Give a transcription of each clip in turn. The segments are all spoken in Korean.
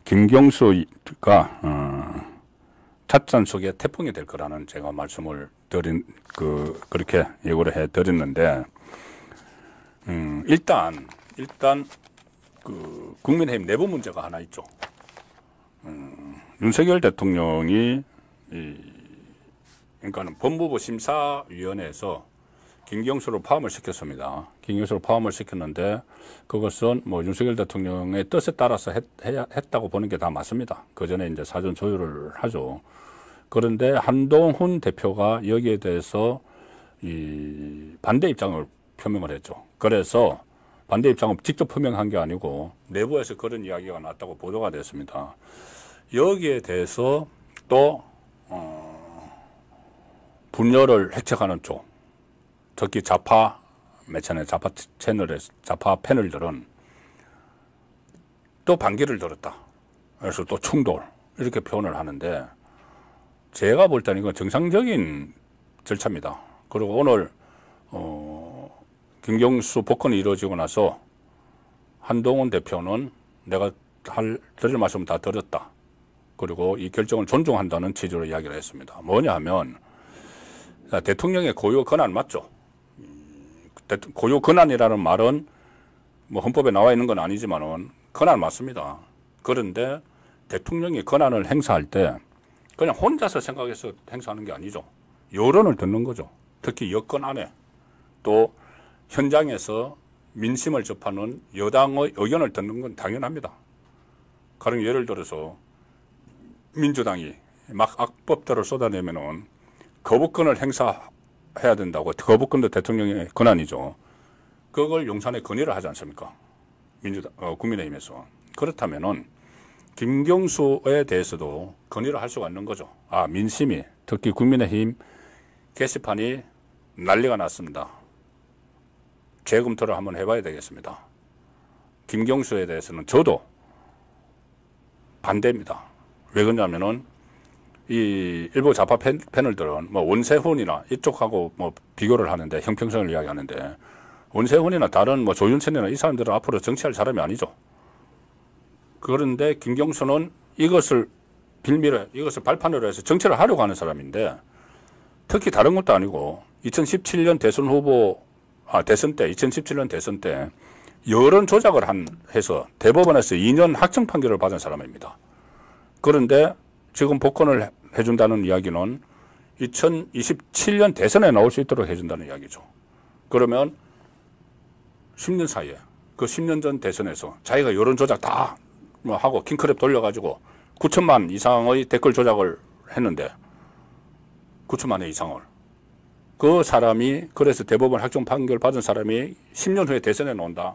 김경수가 찻잔 속에 태풍이 될 거라는 제가 말씀을 그렇게 예고를 해 드렸는데, 일단 그 국민의힘 내부 문제가 하나 있죠. 윤석열 대통령이 그러니까는 법무부 심사위원회에서 김경수를 포함을 시켰습니다. 김경수를 포함을 시켰는데 그것은 뭐 윤석열 대통령의 뜻에 따라서 했다고 보는 게 다 맞습니다. 그 전에 이제 사전 조율을 하죠. 그런데 한동훈 대표가 여기에 대해서 반대 입장을 표명을 했죠. 그래서 반대 입장을 직접 표명한 게 아니고 내부에서 그런 이야기가 났다고 보도가 됐습니다. 여기에 대해서 또 분열을 획책하는 쪽, 특히 좌파 매체나 좌파 채널의 좌파 패널들은 또 반기를 들었다. 그래서 또 충돌 이렇게 표현을 하는데, 제가 볼 때는 이건 정상적인 절차입니다. 그리고 오늘 김경수 복권이 이루어지고 나서 한동훈 대표는 내가 드릴 말씀 다 드렸다. 그리고 이 결정을 존중한다는 취지로 이야기를 했습니다. 뭐냐 하면 대통령의 고유 권한 맞죠? 고유 권한이라는 말은 뭐 헌법에 나와 있는 건 아니지만은 권한 맞습니다. 그런데 대통령이 권한을 행사할 때 그냥 혼자서 생각해서 행사하는 게 아니죠. 여론을 듣는 거죠. 특히 여권 안에 또 현장에서 민심을 접하는 여당의 의견을 듣는 건 당연합니다. 가령 예를 들어서 민주당이 막 악법들을 쏟아내면은 거부권을 행사해야 된다고, 거부권도 대통령의 권한이죠. 그걸 용산에 건의를 하지 않습니까? 국민의힘에서. 그렇다면은 김경수에 대해서도 건의를 할 수가 있는 거죠. 아, 민심이, 특히 국민의힘 게시판이 난리가 났습니다. 재검토를 한번 해봐야 되겠습니다. 김경수에 대해서는 저도 반대입니다. 왜 그러냐면은 이 일부 좌파 패널들은 뭐 원세훈이나 이쪽하고 뭐 비교를 하는데, 형평성을 이야기하는데, 원세훈이나 다른 뭐 조윤천이나 이 사람들은 앞으로 정치할 사람이 아니죠. 그런데 김경수는 이것을 빌미로, 이것을 발판으로 해서 정치를 하려고 하는 사람인데, 특히 다른 것도 아니고 2017년 대선 후보, 대선 때, 2017년 대선 때 여론 조작을 해서 대법원에서 2년 확정 판결을 받은 사람입니다. 그런데 지금 복권을 해준다는 이야기는 2027년 대선에 나올 수 있도록 해준다는 이야기죠. 그러면 10년 사이에, 그 10년 전 대선에서 자기가 여론 조작 다 뭐 하고 킹크랩 돌려가지고 9천만 이상의 댓글 조작을 했는데, 9천만 회 이상을. 그 사람이, 그래서 대법원 확정 판결 받은 사람이 10년 후에 대선에 나온다.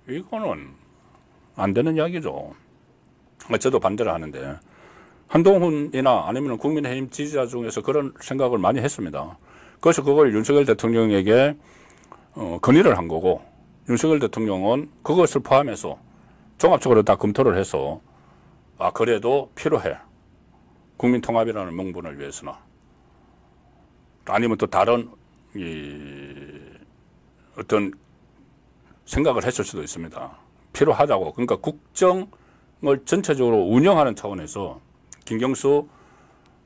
이거는 안 되는 이야기죠. 저도 반대를 하는데, 한동훈이나 아니면 국민의힘 지지자 중에서 그런 생각을 많이 했습니다. 그래서 그걸 윤석열 대통령에게 건의를 한 거고, 윤석열 대통령은 그것을 포함해서 종합적으로 다 검토를 해서 그래도 필요해. 국민통합이라는 명분을 위해서나, 아니면 또 다른 어떤 생각을 했을 수도 있습니다. 필요하다고. 그러니까 국정을 전체적으로 운영하는 차원에서 김경수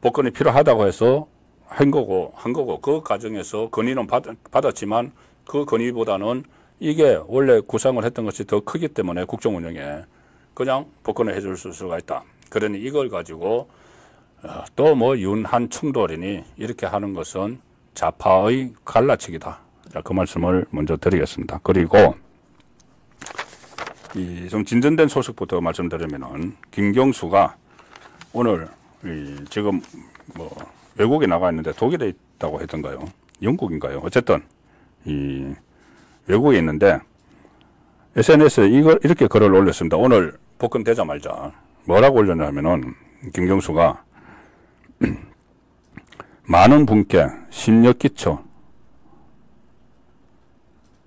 복권이 필요하다고 해서 한 거고, 그 과정에서 건의는 받았지만 그 건의보다는 이게 원래 구상을 했던 것이 더 크기 때문에 국정 운영에 그냥 복권을 해줄 수가 있다. 그러니 이걸 가지고 또 뭐 윤한 충돌이니 이렇게 하는 것은 좌파의 갈라치기다. 자, 그 말씀을 먼저 드리겠습니다. 그리고 좀 진전된 소식부터 말씀드리면은, 김경수가 오늘 지금 뭐 외국에 나가 있는데 독일에 있다고 했던가요? 영국인가요? 어쨌든 외국에 있는데 SNS에 이렇게 글을 올렸습니다. 오늘 복권 되자마자 뭐라고 올렸냐면은, 김경수가 많은 분께 심려 끼쳐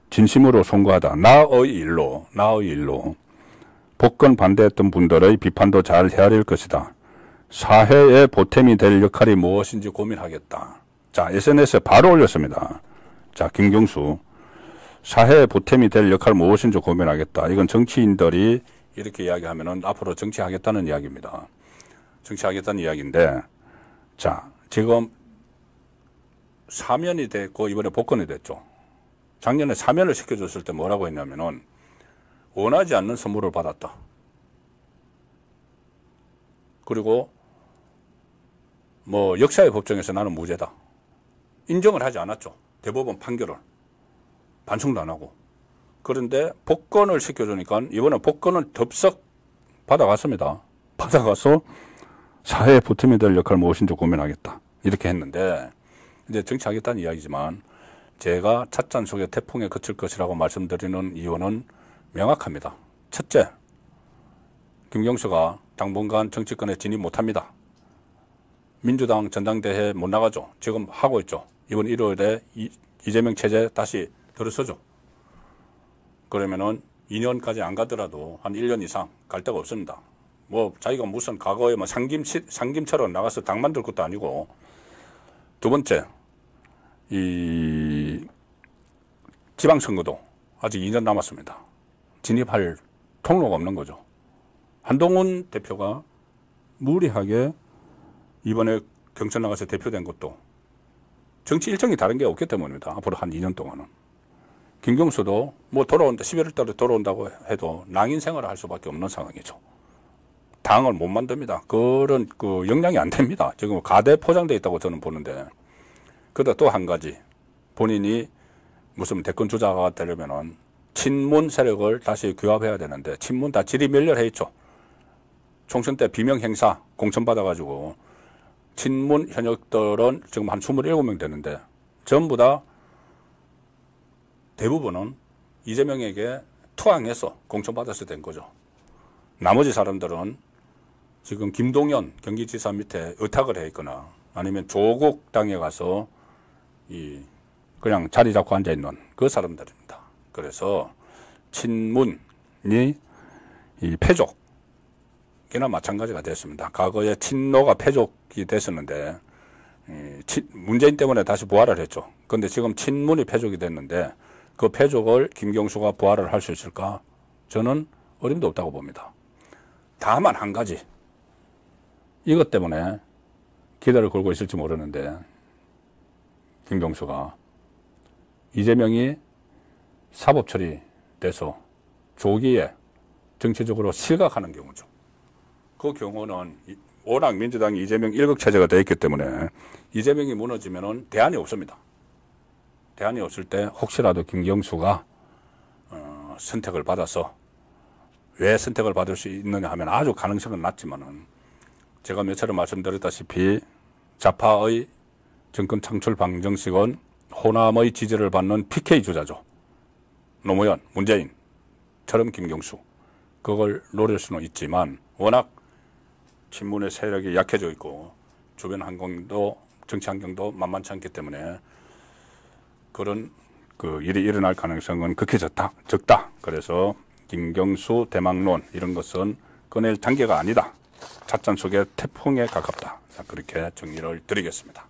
진심으로 송구하다. 나의 일로 복권 반대했던 분들의 비판도 잘 헤아릴 것이다. 사회에 보탬이 될 역할이 무엇인지 고민하겠다. 자, SNS에 바로 올렸습니다. 자, 김경수, 사회에 보탬이 될 역할 무엇인지 고민하겠다. 이건 정치인들이 이렇게 이야기하면은 앞으로 정치하겠다는 이야기입니다. 정치하겠다는 이야기인데, 자, 지금 사면이 됐고 이번에 복권이 됐죠. 작년에 사면을 시켜줬을 때 뭐라고 했냐면은 원하지 않는 선물을 받았다. 그리고 뭐 역사의 법정에서 나는 무죄다. 인정을 하지 않았죠. 대법원 판결을. 반성도 안 하고. 그런데 복권을 시켜주니까 이번에 복권을 덥석 받아갔습니다. 받아가서 사회에 보탬이 될 역할 무엇인지 고민하겠다. 이렇게 했는데 이제 정치하겠다는 이야기지만 제가 찻잔 속에 태풍에 그칠 것이라고 말씀드리는 이유는 명확합니다. 첫째, 김경수가 당분간 정치권에 진입 못합니다. 민주당 전당대회 못 나가죠. 지금 하고 있죠. 이번 1월에 이재명 체제 다시 들어서죠. 그러면은 2년까지 안 가더라도 한 1년 이상 갈 데가 없습니다. 뭐 자기가 무슨 과거에 뭐 상김처럼 나가서 당 만들 것도 아니고. 두 번째, 이 지방선거도 아직 2년 남았습니다. 진입할 통로가 없는 거죠. 한동훈 대표가 무리하게 이번에 경선 나가서 대표된 것도 정치 일정이 다른 게 없기 때문입니다. 앞으로 한 2년 동안은. 김경수도 뭐 돌아온다, 11월 달에 돌아온다고 해도 낭인 생활을 할 수밖에 없는 상황이죠. 당을 못 만듭니다. 그런 그 역량이 안 됩니다. 지금 가대 포장되어 있다고 저는 보는데. 그러다 또 한 가지, 본인이 무슨 대권 주자가 되려면은 친문 세력을 다시 규합해야 되는데 친문 다 지리멸렬해 있죠. 총선 때 비명 행사 공천 받아가지고 친문 현역들은 지금 한 27명 되는데 전부 다 대부분은 이재명에게 투항해서 공천 받아서 된 거죠. 나머지 사람들은 지금 김동연 경기지사 밑에 의탁을 해 있거나 아니면 조국 당에 가서 그냥 자리 잡고 앉아 있는 그 사람들입니다. 그래서 친문이 이 패족이나 마찬가지가 됐습니다. 과거에 친노가 패족이 됐었는데 문재인 때문에 다시 부활을 했죠. 그런데 지금 친문이 패족이 됐는데 그 패족을 김경수가 부활을 할 수 있을까? 저는 어림도 없다고 봅니다. 다만 한 가지, 이것 때문에 기대를 걸고 있을지 모르는데 김경수가 이재명이 사법 처리돼서 조기에 정치적으로 실각하는 경우죠. 그 경우는 워낙 민주당이 이재명 일극 체제가 되어 있기 때문에 이재명이 무너지면은 대안이 없습니다. 대안이 없을 때 혹시라도 김경수가 선택을 받아서, 왜 선택을 받을 수 있느냐 하면 아주 가능성은 낮지만은 제가 몇 차례 말씀드렸다시피 좌파의 정권 창출 방정식은 호남의 지지를 받는 PK 주자죠. 노무현, 문재인처럼 김경수. 그걸 노릴 수는 있지만 워낙 친문의 세력이 약해져 있고 주변 환경도 정치 환경도 만만치 않기 때문에 그런 그 일이 일어날 가능성은 극히 적다. 그래서 김경수 대망론 이런 것은 꺼낼 단계가 아니다. 찻잔 속의 태풍에 가깝다. 그렇게 정리를 드리겠습니다.